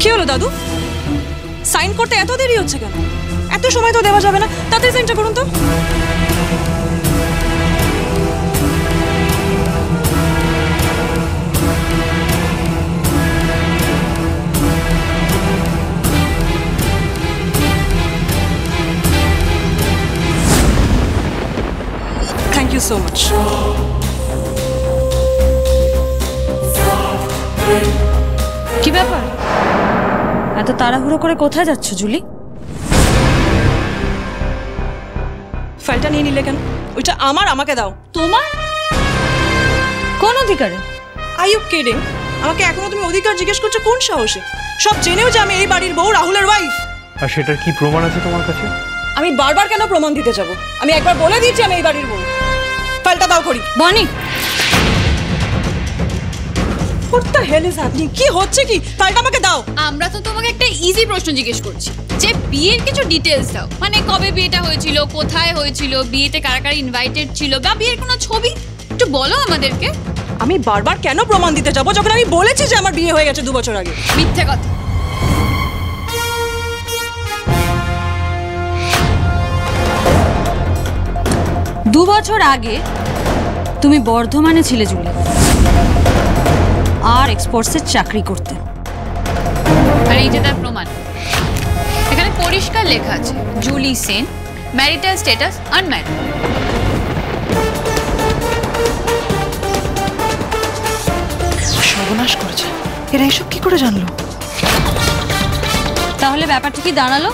কি হলো দাদু? সাইন করতে এত দেরি হচ্ছে কেন? এত সময় তো দেওয়া যাবে না, তাড়াতাড়ি সাইনটা করুন তো। Thank you so much. কি ব্যাপার, এত তাড়াহুড়ো করে কোথায় যাচ্ছ জুলি? ফাইলটা নিয়ে নিলে কেন? ওইটা আমার, আমাকে দাও। তোমার কোন অধিকারে? Are you kidding? আমাকে এখনো তুমি অধিকার জিজ্ঞেস করছো কোন সাহসে? সব জেনেও যে আমি এই বাড়ির বউ, রাহুলের ওয়াইফ। আর সেটার কি প্রমাণ আছে তোমার কাছে? আমি বারবার কেন প্রমাণ দিতে যাব? আমি একবার বলে দিয়েছি আমি এই বাড়ির বউ। ফাইলটা দাও করি। বনি, What the hell is happening? কি হচ্ছে কি? ফাইলটা আমাকে দাও। আমরা তো তোমাকে একটা ইজি প্রশ্ন জিজ্ঞেস করছি যে বিয়ের কিছু ডিটেইলস দাও। মানে কবে বিয়েটা হয়েছিল, কোথায় হয়েছিল, বিয়েতে কারা কারা ইনভাইটেড ছিল, বা বিয়ের কোনো ছবি একটু বলো আমাদেরকে। আমি বারবার কেন প্রমাণ দিতে যাব যখন আমি বলেছি যে আমার বিয়ে হয়ে গেছে 2 বছর আগে? মিথ্যে কথা। দু বছর আগে তুমি বর্ধমানে ছিলে জুলি, আর এক্সপোর্টসের চাকরি করতে। আর এই যে তার প্রমাণ, এখানে পরিষ্কার লেখা আছে Julie Sen, marital status unmarried. সর্বনাশ করেছে এরা, এসব কি করে জানলো? তাহলে ব্যাপারটা কি দাঁড়ালো?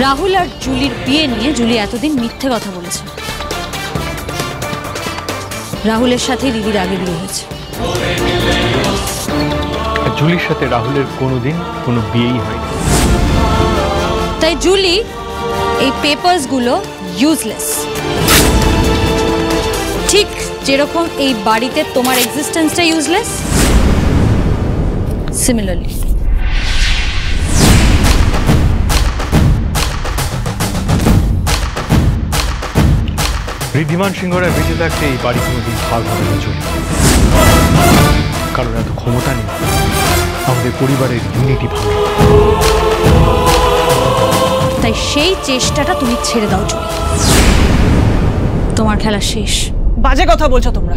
রাহুল আর জুলির বিয়ে নিয়ে জুলি এতদিন মিথ্যে কথা বলেছে। রাহুলের সাথে দিদির আগে বিয়ে হয়েছে। জুলির সাথে রাহুলের কোনোদিন কোনো বিয়েই হয়নি। তাই জুলি এই পেপারসগুলো ইউজলেস। ঠিক যেরকম এই বাড়িতে তোমার এক্সিস্টেন্সটা ইউজলেস, সিমিলারলি ঋদ্ধিমান সিংহরা বেঁচে থাকতে এই বাড়ি কোনোদিন ভাগ হবে না জুলি, কারণ এত ক্ষমতা নেই আমাদের পরিবারের ইউনিটি ভাঙে। তাই সেই চেষ্টাটা তুমি ছেড়ে দাও জুলি, তোমার খেলা শেষ। বাজে কথা বলছো তোমরা।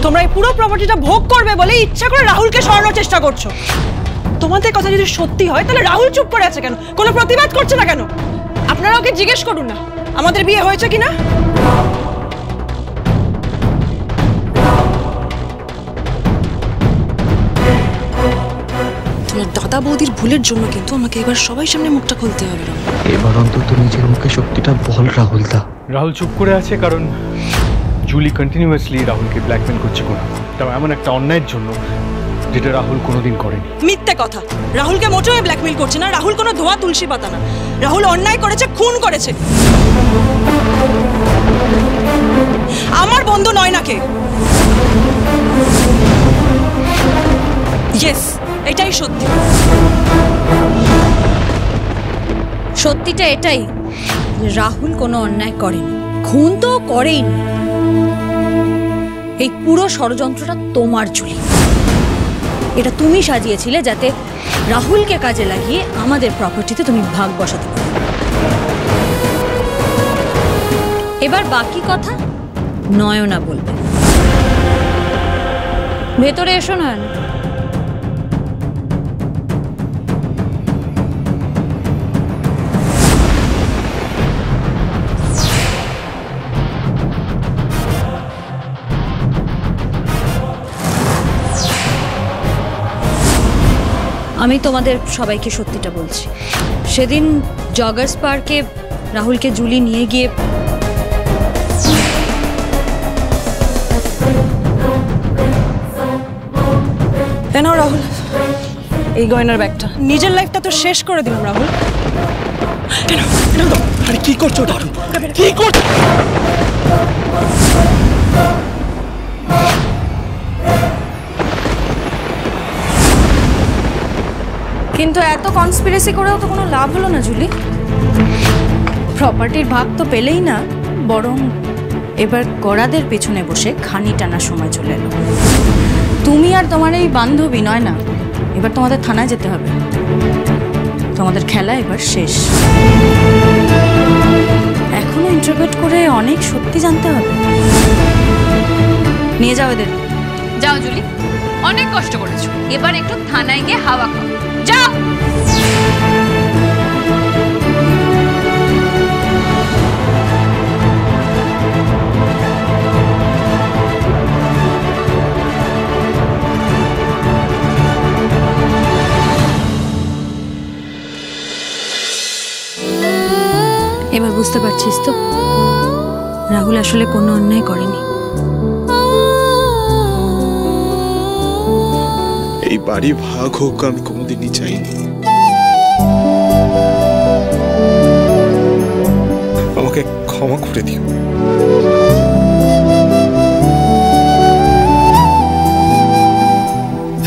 তোমরা এই পুরো প্রপার্টিটা ভোগ করবে বলে ইচ্ছা করে রাহুলকে সরানোর চেষ্টা করছো। তোমাদের কথা যদি সত্যি হয় তাহলে রাহুল চুপ করে আছে কেন? কোনো প্রতিবাদ করছে না কেন? আপনারা ওকে জিজ্ঞেস করুন না আমাদের বিয়ে হয়েছে কিনা। তোমার দাদা বৌদির ভুলের জন্য কিন্তু আমাকে এবার সবাই সামনে মুখটা খুলতে হবে। এবার অন্তত নিজের মুখে সত্যিটা বল রাহুল দা। রাহুল চুপ করে আছে কারণ জুলি কন্টিনিউয়াসলি রাহুলকে ব্ল্যাকমেল করছে কোনো, তাও এমন একটা অন্যায়ের জন্য যেটা রাহুল কোনোদিন করেনি। মিথ্যে কথা। রাহুলকে মোটেও ব্ল্যাকমেল করছে না। রাহুল কোনো ধোয়া তুলসী পাতা না। রাহুল অন্যায় করেছে, খুন করেছে। আমার বন্ধু নয় না কে? ইয়েস, এটাই সত্যি। সত্যিটা এটাই যে রাহুল কোনো অন্যায় করেনি, খুন তো করেইনি। এই পুরো ষড়যন্ত্রটা তোমার জুলি। এটা তুমি সাজিয়েছিলে যাতে রাহুলকে কাজে লাগিয়ে আমাদের প্রপার্টিতে তুমি ভাগ বসাতে পারো। এবার বাকি কথা নয়না বলবে। ভেতরে এসো নয়না। আমি তোমাদের সবাইকে সত্যিটা বলছি। সেদিন জগার্স পার্কে রাহুলকে জুলি নিয়ে গিয়ে নাও রাহুল, এই গয়নার ব্যাগটা। নিজের লাইফটা তো শেষ করে দিলাম রাহুল। আরে কি করছো দারুণ, কি করছো? কিন্তু এত কনস্পিরেসি করেও তো কোনো লাভ হলো না জুলি। প্রপার্টির ভাগ তো পেলেই না, বরং এবার গড়াদের পেছনে বসে খানি টানা সময় চলে এলো। তুমি আর তোমার এই বান্ধবী নয় না, এবার তোমাদের থানায় যেতে হবে। তোমাদের খেলা এবার শেষ। এখনো ইন্টারপ্রেট করে অনেক সত্যি জানতে হবে। নিয়ে যাও এদের। যাও জুলি, অনেক কষ্ট করেছো, এবার একটু থানায় গিয়ে হাওয়া খাও। যাও। এবার বুঝতে পারছিস তো রাহুল আসলে কোনো অন্যায় করেনি। এই বাড়ি ভাগ হোক আমি কোনোদিনই চাইনি। আমাকে ক্ষমা করে দিও।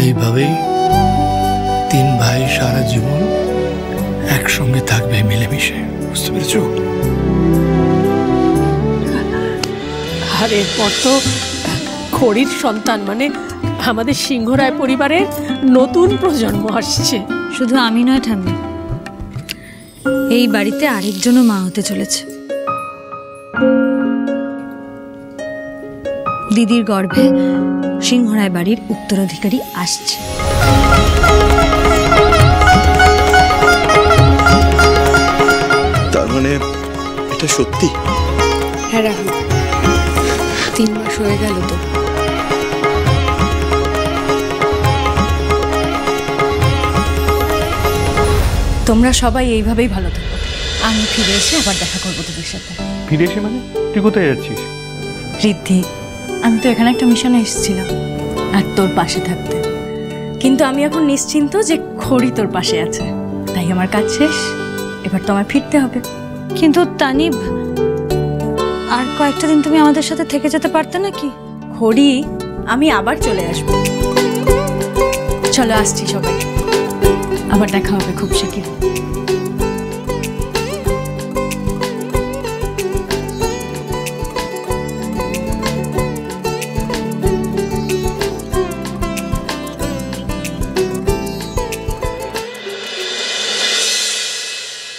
এইভাবেই 3 ভাই সারা জীবন একসঙ্গে থাকবে মিলেমিশে, বুঝতে পেরেছো? আর এরপর তো খড়ির সন্তান মানে আমাদের সিংহরায় পরিবারের নতুন প্রজন্ম আসছে। শুধু আমি নয় ঠাম্মি, এই বাড়িতে আরেকজনও মা হতে চলেছে। দিদির গর্ভে সিংহরায় বাড়ির উত্তরাধিকারী আসছে। তার মানে এটা সত্যি? হ্যাঁ রাহুল, 3 মাস হয়ে গেল তো। তোমরা সবাই এইভাবেই ভালো থাকো। আমি ফিরে এসে আবার দেখা করবো তোদের সাথে। ফিরে এসে মানে? তুই কোথায় যাচ্ছিস? ঋদ্ধি, আমি তো এখানে একটা মিশনে এসেছিলাম আর তোর পাশে থাকতে, কিন্তু আমি এখন নিশ্চিন্ত যে খড়ি তোর পাশে আছে, তাই আমার কাজ শেষ। এবার তো আমার ফিরতে হবে। কিন্তু তানিব, আর কয়েকটা দিন তুমি আমাদের সাথে থেকে যেতে পারতে নাকি? খড়ি, আমি আবার চলে আসব। চলো আসছি সবাই, আবার দেখা হবে খুব শিগগির।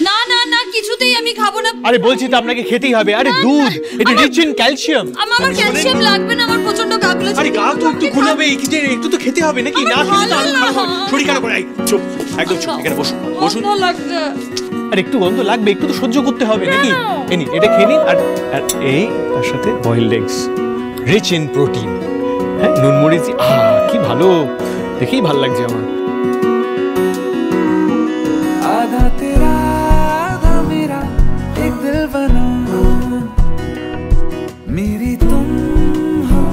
না না না, কিছুতেই আমি খাবো না। আরে বলছি তো আপনাকে খেতেই হবে। আরে দুধ, এটা রিচ ইন ক্যালসিয়াম। আমার ক্যালসিয়াম লাগবে না, আমার প্রচন্ড গা গুলোছে। আরে গা তো একটু ঘুলাবে, একটু তো খেতে হবে নাকি? না খেলে তো আরো খারাপ হবে। শরীর খারাপ করে। চুপ, একদম চুপ, এখানে বসুন বসুন। আর একটু গন্ধ লাগবে, একটু তো সহ্য করতে হবে নাকি? এই নিন, এটা খেয়ে নিন। আর এই তার সাথে boiled eggs, rich in protein. হ্যাঁ, নুন মরিচ, কি ভালো, দেখেই ভালো লাগছে আমার। आधा तेरा आधा मेरा एक दिल बना, मेरी तुम हो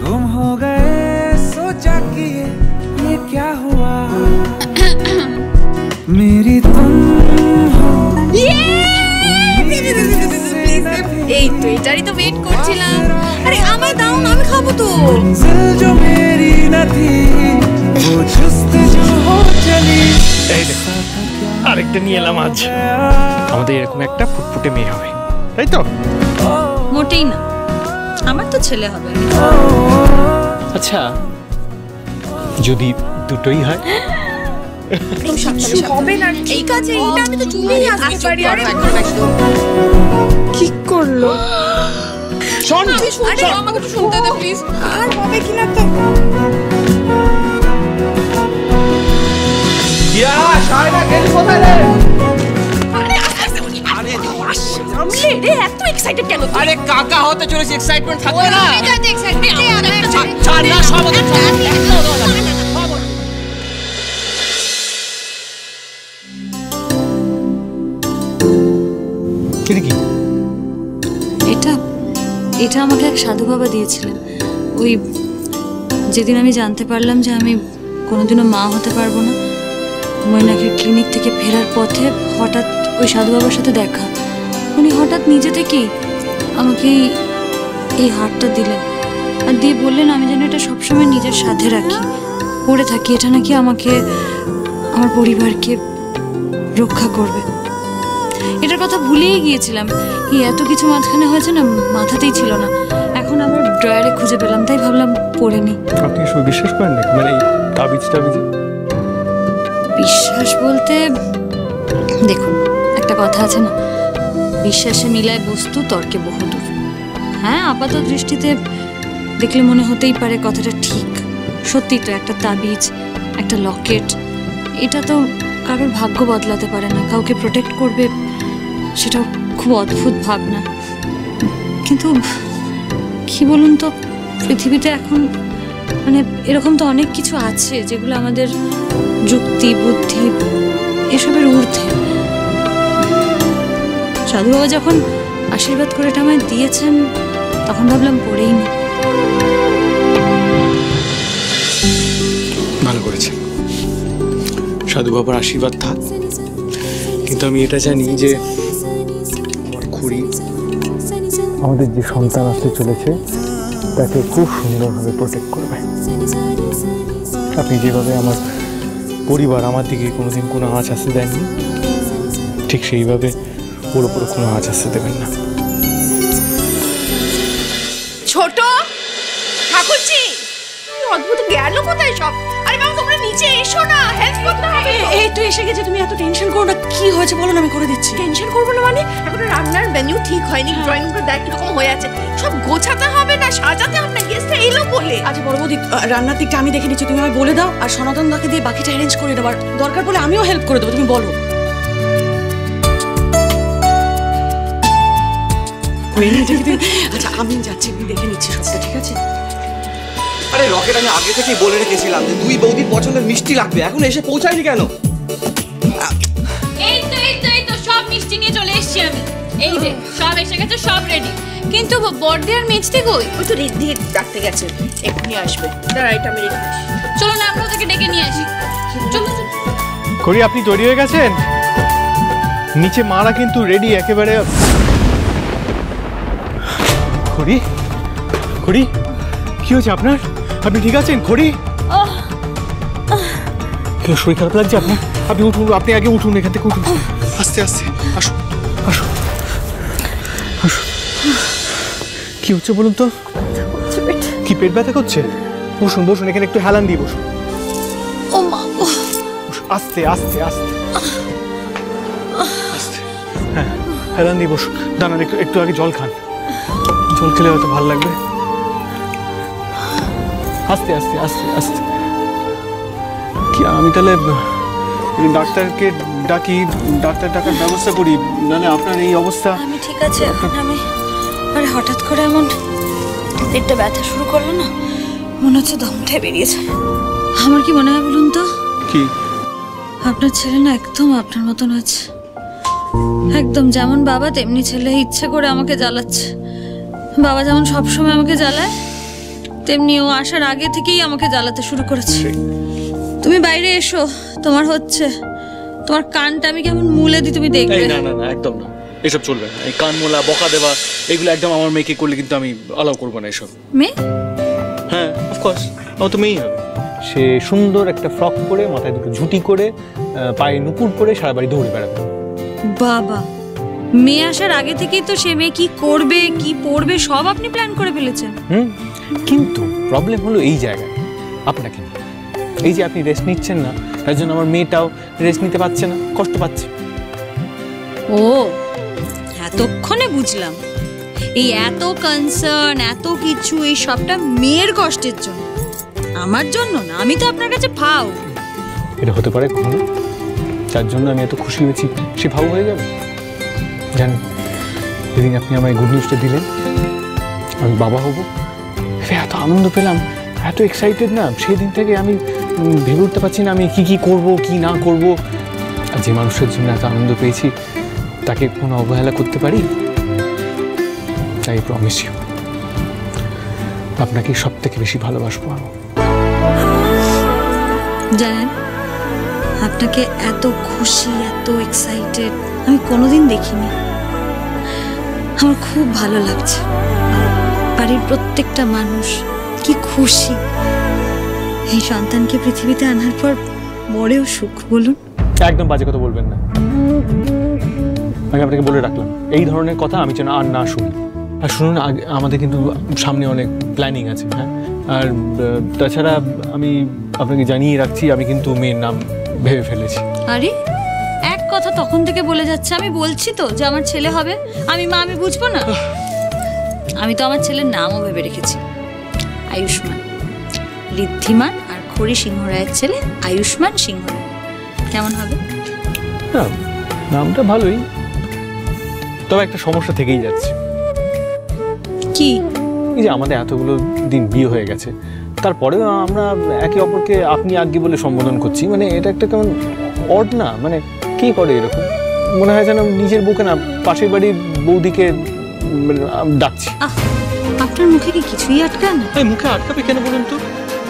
गुम हो गए, सोचा कि ये क्या हुआ, मेरी तुम हो। এই তো এটারই তো ওয়েট করছিলাম। আরে আমায় দাও না, আমি খাবো তো। मंजिल जो मेरी न थी वो जुस्तजू हो चली। আরেকটা নিয়ে এলাম আজ। আমাদের এরকম একটা ফুটফুটে মেয়ে হবে, তাই তো? মোটেই না, আমার তো ছেলে হবে। আচ্ছা, যদি দুটোই হয়? হবে না, এই কাজে এইটা আমি তো চুলেই আসতে পারি। আরে কি করলো? শোন, আরে আমাকে একটু শুনতে দাও প্লিজ। আর হবে কিনা তো। রে এত এক্সাইটেড কেন? আরে কাকা হতে চলেছে, এক্সাইটমেন্ট থাকবে না? কি? এটা আমাকে এক সাধু বাবা দিয়েছিলেন। ওই যেদিন আমি জানতে পারলাম যে আমি কোনোদিনও মা হতে পারবো না, ময়নাকের ক্লিনিক থেকে ফেরার পথে হঠাৎ ওই সাধু বাবার সাথে দেখা। উনি হঠাৎ নিজে থেকেই আমাকে এই হারটা দিলেন আর দিয়ে বললেন আমি যেন এটা সবসময় নিজের সাথে রাখি, পড়ে থাকি। এটা নাকি আমাকে, আমার পরিবারকে রক্ষা করবে। এটার কথা ভুলেই গিয়েছিলাম। এই এত কিছু মাঝখানে হয়েছে না, মাথাতেই ছিল না। এখন আবার ড্রয়ারে খুঁজে পেলাম, তাই ভাবলাম পড়ে নি। আপনি সব বিশ্বাস করেন নাকি? মানে তাবিজ টাবিজ? বিশ্বাস বলতে দেখুন, একটা কথা আছে না, বিশ্বাসে মিলায় বস্তু, তর্কে বহুদূর। হ্যাঁ, আপাত দৃষ্টিতে দেখলে মনে হতেই পারে কথাটা ঠিক। সত্যি তো, একটা তাবিজ, একটা লকেট, এটা তো কারোর ভাগ্য বদলাতে পারে না, কাউকে প্রোটেক্ট করবে, সেটাও খুব অদ্ভুত ভাবনা। কিন্তু কি বলুন তো, পৃথিবীতে এখন মানে এরকম তো অনেক কিছু আছে যেগুলো আমাদের যুক্তি, বুদ্ধি এসবের ঊর্ধ্বে। সাধু বাবা যখন আশীর্বাদ করে এটা আমায় দিয়েছেন, তখন ভাবলাম পড়েই নি। ভালো করেছে, সাধু বাবার আশীর্বাদ থাক, কিন্তু আমি এটা জানি যে আমার খুড়ি আমাদের যে সন্তান আসতে চলেছে তাকে খুব সুন্দরভাবে প্রোটেক্ট করবে। আপনি যেভাবে আমার পরিবার আমার দিকে কোনোদিন কোনো আঁচ আসতে দেননি, ঠিক সেইভাবে ওর ওপর কোনো আঁচ আসতে দেবেন না। ছোট ঠাকুরজি, অদ্ভুত গেল কোথায় সব? আরে বাবা, তোমরা নিচে এসো না, হেল্প করতে হবে। এই তো এসে গেছে, তুমি এত টেনশন করো না। কি হয়েছে বলো না, আমি করে দিচ্ছি। টেনশন করবো না মানে? এখন রান্নার মেনু ঠিক হয়নি, ড্রয়িং রুমটা দেখ কিরকম হয়ে আছে, সব গোছাতে হবে না, সাজাতে হবে না, গেস্টরা এলো বলে। আচ্ছা বড় বৌদি, রান্নার দিকটা আমি দেখে নিচ্ছি, তুমি আমায় বলে দাও, আর সনাতন দাকে দিয়ে বাকিটা অ্যারেঞ্জ করে দেবো, দরকার পড়লে আমিও হেল্প করে দেবো, তুমি বলো। আচ্ছা আমি যাচ্ছি, দেখে নিচ্ছি সবটা, ঠিক আছে? আরে রকেট, আমি আগে থেকেই বলে রেখেছিলাম যে দুই বৌদির পছন্দের মিষ্টি লাগবে, এখন এসে পৌঁছায়নি কেন? এই তো সব মিষ্টি নিয়ে চলে এসেছি আমি। এই যে সব এসে গেছে, সব রেডি। কিন্তু বড়দি আর মেজদি কই? ওই তো রেডি ডাকতে গেছে, এক্ষুনি আসবে। দাঁড়া, এটা আমি রেখে আসি। চলো না, আমরা ওদেরকে ডেকে নিয়ে আসি। চলো চলো। খুড়ি, আপনি তৈরি হয়ে গেছেন? নিচে মারা কিন্তু রেডি একেবারে। খুড়ি, খুড়ি, কি হয়েছে আপনার? আপনি ঠিক আছেন খুড়ি? শরীর খারাপ লাগছে আপনার? আপনি উঠুন, আপনি আগে উঠুন, এখান থেকে উঠুন, আস্তে আস্তে আসুন আসুন আসুন। কি হচ্ছে বলুন তো? কি পেট ব্যথা করছে? বসুন বসুন, এখানে একটু হেলান দিয়ে বসুন। ও মা, আস্তে আস্তে আস্তে আস্তে, হ্যাঁ হেলান দিয়ে বসুন। দাঁড়ান, একটু একটু আগে জল খান, জল খেলে হয়তো ভালো লাগবে। আস্তে আস্তে আস্তে আস্তে। কি আমি তাহলে ডাক্তারকে ডাকি, ডাক্তার ডাকার ব্যবস্থা করি, নাহলে আপনার এই অবস্থা। আমি ঠিক আছে এখন। আমি আরে হঠাৎ করে এমন পেটটা ব্যথা শুরু করলো না, মনে হচ্ছে দমটা বেরিয়েছে। আমার কি মনে হয় বলুন তো? কি? আপনার ছেলে না একদম আপনার মতন আছে, একদম যেমন বাবা তেমনি ছেলে, ইচ্ছে করে আমাকে জ্বালাচ্ছে। বাবা যেমন সবসময় আমাকে জ্বালায়, তেমনি ও আসার আগে থেকেই আমাকে জ্বালাতে শুরু করেছে। তুমি বাইরে এসো, তোমার হচ্ছে, তোমার কানটা আমি কেমন মুলে দিই তুমি দেখবে। না না না, একদম না, এসব চলবে না। এই কান মোলা, বকা দেওয়া, এগুলো একদম আমার মেয়েকে করলে কিন্তু আমি অ্যালাউ করবো না এসব। মেয়ে? হ্যাঁ অফকোর্স, আমার তো মেয়েই হবে। সে সুন্দর একটা ফ্রক পরে, মাথায় দুটো ঝুঁটি করে, পায়ে নুপুর পরে সারা বাড়ি দৌড়ে বেড়াবে। বাবা, মেয়ে আসার আগে থেকেই তো সে মেয়ে কি করবে, কি পড়বে, সব আপনি প্ল্যান করে ফেলেছেন। কিন্তু প্রবলেম হলো এই জায়গায় আপনাকে নিয়ে। এই যে আপনি রেস্ট নিচ্ছেন না, তার জন্য আমার মেয়েটাও রেস্ট নিতে পারছে না, কষ্ট পাচ্ছে। ও, এতক্ষণে বুঝলাম, এই এত কনসার্ন, এত কিছু, এই সবটা মেয়ের কষ্টের জন্য, আমার জন্য না। আমি তো আপনার কাছে ভাও। এটা হতে পারে কখনো? যার জন্য আমি এত খুশি হয়েছি সে ভাও হয়ে যাবে? জানেন, যেদিন আপনি আমায় গুড নিউজটা দিলেন আমি বাবা হব, এত আনন্দ পেলাম, এত এক্সাইটেড না, সেদিন থেকে আমি ভেবে উঠতে পারছি না আমি কি কি করব, কি না করব। আর যে মানুষের জন্য এত আনন্দ পেয়েছি তাকে কোনো অবহেলা করতে পারি? তাই প্রমিস ইউ, আপনাকে সব থেকে বেশি ভালোবাসবো আমি। জানেন, আপনাকে এত খুশি, এত এক্সাইটেড আমি কোনোদিন দেখিনি। আমার খুব ভালো লাগছে। বাড়ির প্রত্যেকটা মানুষ কি খুশি। এই সন্তানকে পৃথিবীতে আনার পর মরেও সুখ। বলুন, একদম বাজে কথা বলবেন না। আমি আপনাকে বলে রাখলাম, এই ধরনের কথা আমি যেন আর না শুনি। আর শুনুন, আমাদের কিন্তু সামনে অনেক প্ল্যানিং আছে। হ্যাঁ, আর তাছাড়া আমি আপনাকে জানিয়ে রাখছি, আমি কিন্তু মেয়ের নাম ভেবে ফেলেছি। আরে এক কথা তখন থেকে বলে যাচ্ছে, আমি বলছি তো যে আমার ছেলে হবে। আমি মা, আমি বুঝবো না? আমি তো আমার ছেলের নামও ভেবে রেখেছি, আয়ুষ্মান। ঋদ্ধিমান আর খড়ি সিংহ রায়ের ছেলে আয়ুষ্মান সিংহ রায়। কেমন হবে? হ্যাঁ, নামটা ভালোই, তবে একটা সমস্যা থেকেই যাচ্ছে। কি? এই যে আমাদের এতগুলো দিন বিয়ে হয়ে গেছে, তারপরেও আমরা একে অপরকে আপনি আজ্ঞে বলে সম্বোধন করছি। মানে এটা একটা কেমন অড না? মানে কে করে এরকম? মনে হয় যেন নিজের বউকে না পাশের বাড়ির বৌদিকে ডাকছি। আপনার মুখে কি কিছুই আটকান? মুখে আটকাবে কেন বলুন তো?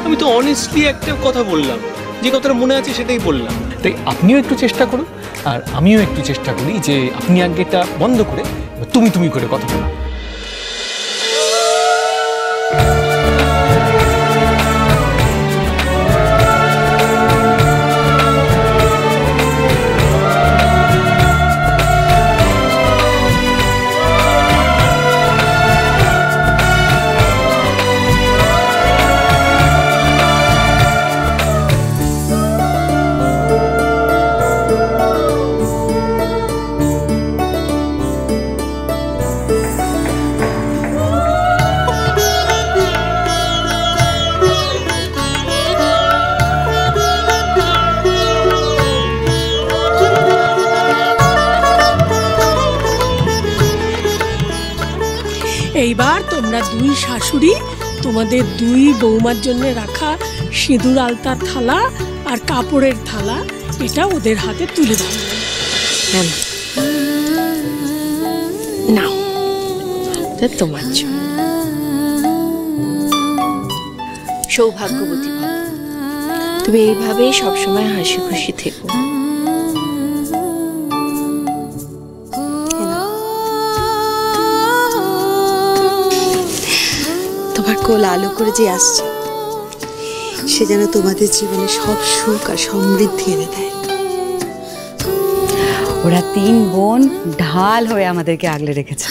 আমি তো অনেস্টলি একটা কথা বললাম, যে কথাটা মনে আছে সেটাই বললাম। তাই আপনিও একটু চেষ্টা করুন, আর আমিও একটু চেষ্টা করি যে আপনি আজ্ঞেটা বন্ধ করে তুমি তুমি করে কথা বলা। এইবার তোমরা দুই শাশুড়ি তোমাদের দুই বৌমার জন্য রাখা সিঁদুর আলতার থালা আর কাপড়ের থালা এটা ওদের হাতে তুলে দাও। নাও, তোমার জন্য। সৌভাগ্যবতী তুমি এইভাবেই সবসময় হাসি খুশি থেকো। তোমার কোল আলো করে যে আসছে, সে যেন তোমাদের জীবনে সব সুখ আর সমৃদ্ধি এনে দেয়। ওরা তিন বোন ঢাল হয়ে আমাদেরকে আগলে রেখেছে।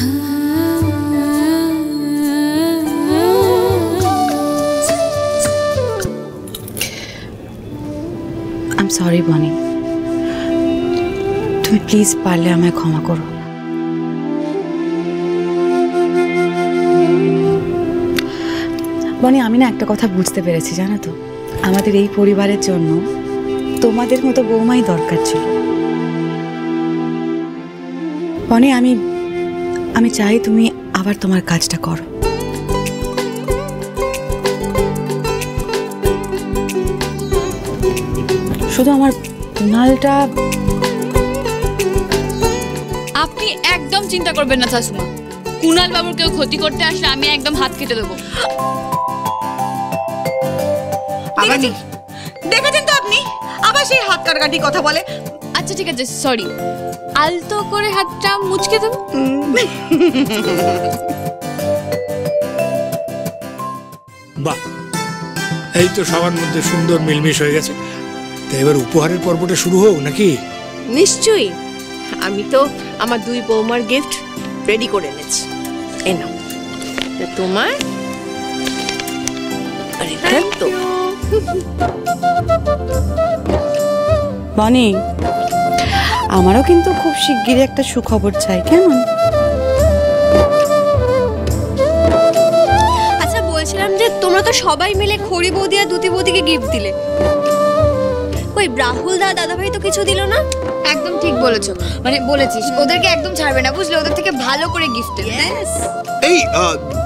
আই এম সরি বনি, তুমি প্লিজ পারলে আমায় ক্ষমা করো। বনি, আমি না একটা কথা বুঝতে পেরেছি, জানো তো, আমাদের এই পরিবারের জন্য তোমাদের মতো বৌমাই দরকার ছিল। বনি, আমি চাই তুমি আবার তোমার কাজটা করো। শুধু আমার কুনালটা। আপনি একদম চিন্তা করবেন না শাশুমা, কুনাল বাবুর কেউ ক্ষতি করতে আসলে আমি একদম হাত কেটে দেবো। দেখেছেন তো আপনি, আবার সেই হাত কাটাকাটি কথা বলে। আচ্ছা ঠিক আছে, সরি। আলতো করে হাতটা মুচকে দেবো। বাহ, এই তো সবার মধ্যে সুন্দর মিলমিশ হয়ে গেছে। তো এবার উপহারের পর্বটা শুরু হোক নাকি? নিশ্চয়ই, আমি তো আমার দুই বৌমার গিফট রেডি করে এনেছি। এ নাও তোমার, আর এটা তো। বনি, আমারও কিন্তু খুব শিগগিরই একটা সুখবর চাই, কেমন? আচ্ছা, বলছিলাম যে তোমরা তো সবাই মিলে খড়ি বৌদি আর দুতি বৌদিকে গিফট দিলে, ওই রাহুল দাদা ভাই তো কিছু দিল না? একদম ঠিক বলেছো, মানে বলেছিস ওদেরকে একদম ছাড়বে না, বুঝলে? ওদের থেকে ভালো করে গিফট। এই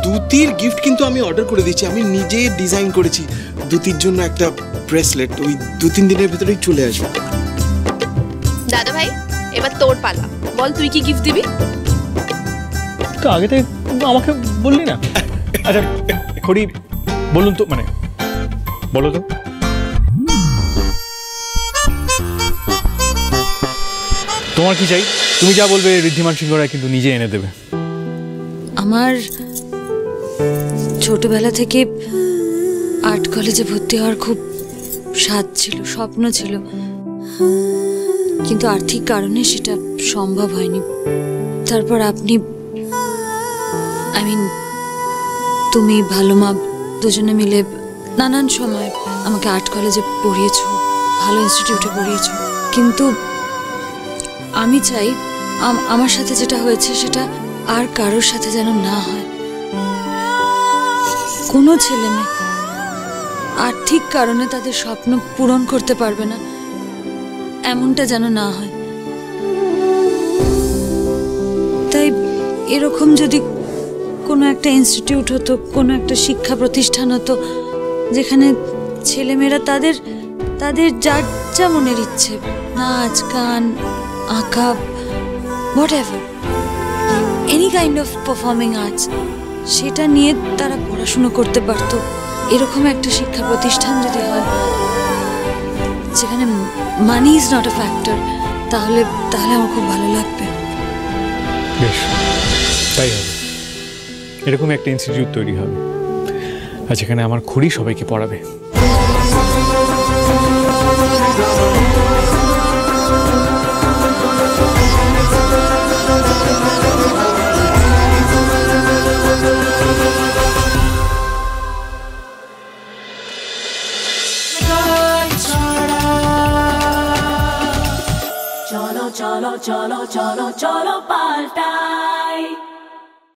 দুতির গিফট কিন্তু আমি অর্ডার করে দিয়েছি, আমি নিজে ডিজাইন করেছি দুতির জন্য একটা ব্রেসলেট। ওই 2-3 দিনের ভিতরেই চলে আসবে। দাদা ভাই, এবার তোর পালা, বল তুই কি গিফট দিবি? তো আগে থেকে আমাকে বললি না? আচ্ছা খড়ি, বলুন তো, মানে বলো তো। তোমার কি চাই? তুমি যা বলবে ঋদ্ধিমান সিংহ রায় কিন্তু নিজে এনে দেবে। আমার ছোটবেলা থেকে আর্ট কলেজে ভর্তি হওয়ার খুব স্বাদ ছিল, স্বপ্ন ছিল, কিন্তু আর্থিক কারণে সেটা সম্ভব হয়নি। তারপর আপনি, তুমি, ভালো মা, দুজনে মিলে নানান সময় আমাকে আর্ট কলেজে পড়িয়েছো, ভালো ইনস্টিটিউটে পড়িয়েছো, কিন্তু আমি চাই আমার সাথে যেটা হয়েছে সেটা আর কারোর সাথে যেন না হয়। কোনো ছেলে মেয়ে আর্থিক কারণে তাদের স্বপ্ন পূরণ করতে পারবে না, এমনটা যেন না হয়। তাই এরকম যদি কোনো একটা ইনস্টিটিউট হতো, কোনো একটা শিক্ষা প্রতিষ্ঠান হতো যেখানে ছেলেমেয়েরা তাদের তাদের যার যা মনের ইচ্ছে, নাচ গান আঁকা, whatever, any kind of performing arts, সেটা নিয়ে তারা পড়াশুনো করতে পারতো। এরকম একটা শিক্ষা প্রতিষ্ঠান যদি হয় যেখানে money is not a factor, তাহলে আমার খুব ভালো লাগবে। বেশ, তাই হবে। এরকম একটা ইনস্টিটিউট তৈরি হবে আর যেখানে আমার খুড়ি সবাইকে পড়াবে। চলো চলো চলো চলো চলো পাল্টাই।